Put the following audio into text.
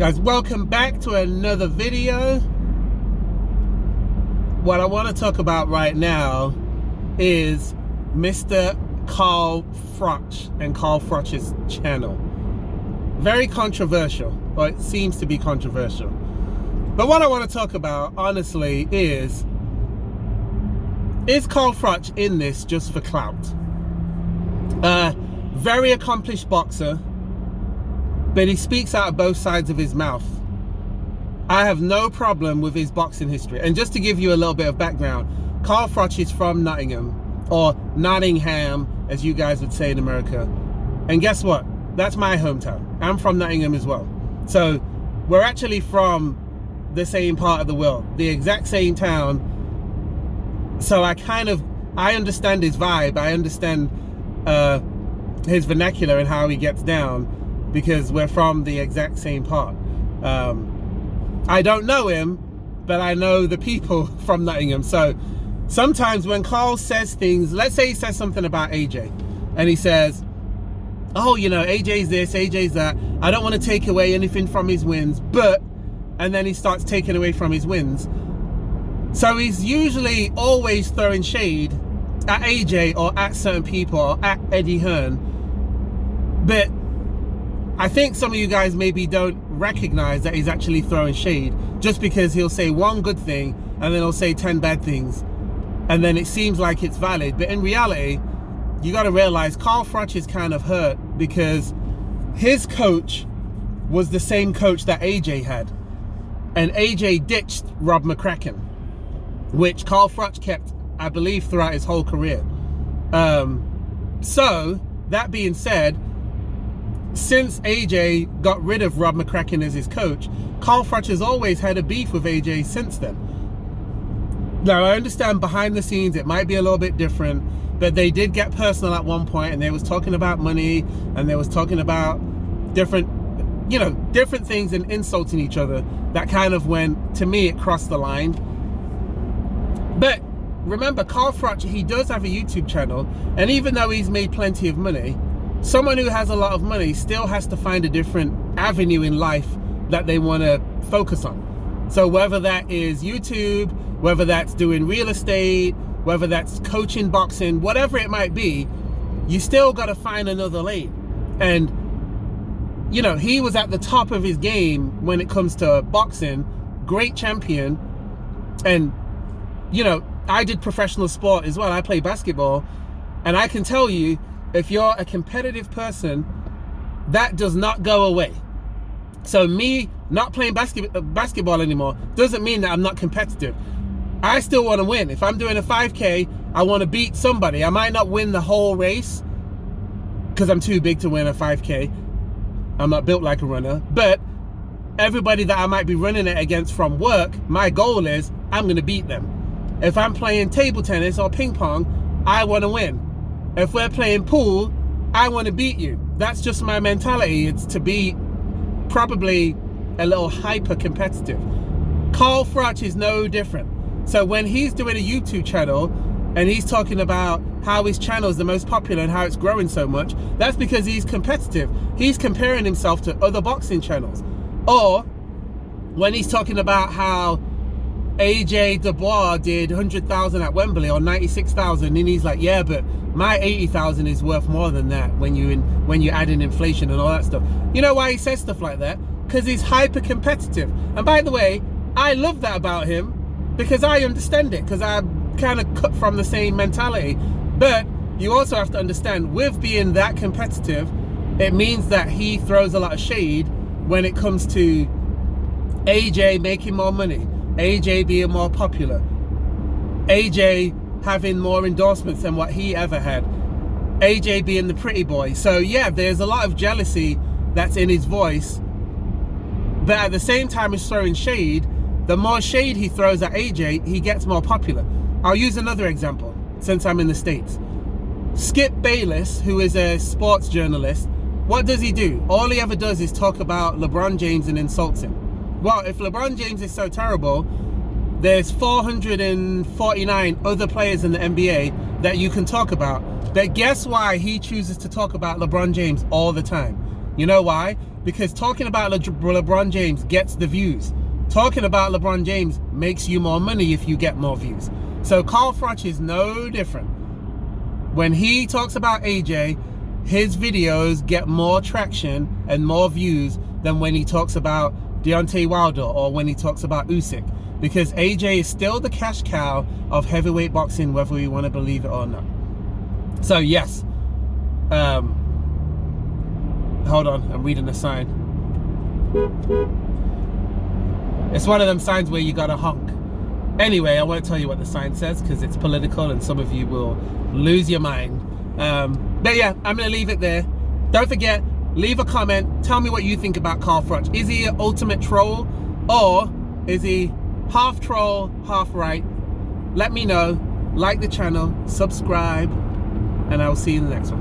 Guys, welcome back to another video. What I want to talk about right now is Mr. Carl Froch and Carl Froch's channel. Very controversial, or it seems to be controversial. But what I want to talk about, honestly, is Carl Froch in this just for clout? Very accomplished boxer, but he speaks out of both sides of his mouth. I have no problem with his boxing history. And just to give you a little bit of background, Carl Froch is from Nottingham, or Nottingham, as you guys would say in America. And guess what? That's my hometown. I'm from Nottingham as well. So we're actually from the same part of the world, the exact same town. So I understand his vibe. I understand his vernacular and how he gets down, because we're from the exact same part. I don't know him, but I know the people from Nottingham. So sometimes when Carl says things, let's say he says something about AJ, and he says, oh, you know, AJ's this, AJ's that, I don't want to take away anything from his wins, but, and then he starts taking away from his wins. So he's usually always throwing shade at AJ or at certain people or at Eddie Hearn. But I think some of you guys maybe don't recognize that he's actually throwing shade, just because he'll say one good thing and then he'll say 10 bad things, and then it seems like it's valid. But in reality, you got to realize Carl Froch is kind of hurt because his coach was the same coach that AJ had, and AJ ditched Rob McCracken, which Carl Froch kept, I believe, throughout his whole career. So that being said, since AJ got rid of Rob McCracken as his coach, Carl Froch has always had a beef with AJ since then. Now, I understand behind the scenes it might be a little bit different, but they did get personal at one point, and they was talking about money, and they was talking about different things and insulting each other. That kind of went, to me, it crossed the line. But remember, Carl Froch, he does have a YouTube channel, and even though he's made plenty of money, someone who has a lot of money still has to find a different avenue in life that they want to focus on. So whether that is YouTube, whether that's doing real estate, whether that's coaching boxing, whatever it might be, you still got to find another lane. And, you know, he was at the top of his game when it comes to boxing, great champion. And, you know, I did professional sport as well. I play basketball, and I can tell you, if you're a competitive person, that does not go away. So me not playing basketball anymore doesn't mean that I'm not competitive. I still want to win. If I'm doing a 5K, I want to beat somebody. I might not win the whole race because I'm too big to win a 5K. I'm not built like a runner. But everybody that I might be running it against from work, my goal is I'm going to beat them. If I'm playing table tennis or ping pong, I want to win. If we're playing pool, I want to beat you. That's just my mentality. It's to be probably a little hyper competitive. Carl Froch is no different. So when he's doing a YouTube channel and he's talking about how his channel is the most popular and how it's growing so much, that's because he's competitive. He's comparing himself to other boxing channels. Or when he's talking about how AJ Dubois did 100,000 at Wembley or 96,000, and he's like, yeah, but my 80,000 is worth more than that when you add in inflation and all that stuff. You know why he says stuff like that? Because he's hyper competitive. And by the way, I love that about him, because I understand it, because I'm kind of cut from the same mentality. But you also have to understand, with being that competitive, it means that he throws a lot of shade when it comes to AJ making more money, AJ being more popular, AJ having more endorsements than what he ever had, AJ being the pretty boy. So yeah, there's a lot of jealousy that's in his voice, but at the same time he's throwing shade. The more shade he throws at AJ, he gets more popular. I'll use another example since I'm in the States. Skip Bayless, who is a sports journalist, what does he do? All he ever does is talk about LeBron James and insults him. Well, if LeBron James is so terrible, there's 449 other players in the NBA that you can talk about. But guess why he chooses to talk about LeBron James all the time? You know why? because talking about LeBron James gets the views. Talking about LeBron James makes you more money if you get more views. So Carl Froch is no different. When he talks about AJ, his videos get more traction and more views than when he talks about Deontay Wilder or when he talks about Usyk, because AJ is still the cash cow of heavyweight boxing, whether we want to believe it or not. So yes, hold on, I'm reading the sign. It's one of them signs where you gotta honk. Anyway, I won't tell you what the sign says because it's political and some of you will lose your mind. But yeah, I'm gonna leave it there. Don't forget, leave a comment. Tell me what you think about Carl Froch. Is he an ultimate troll, or is he half troll, half right? Let me know. Like the channel, subscribe, and I will see you in the next one.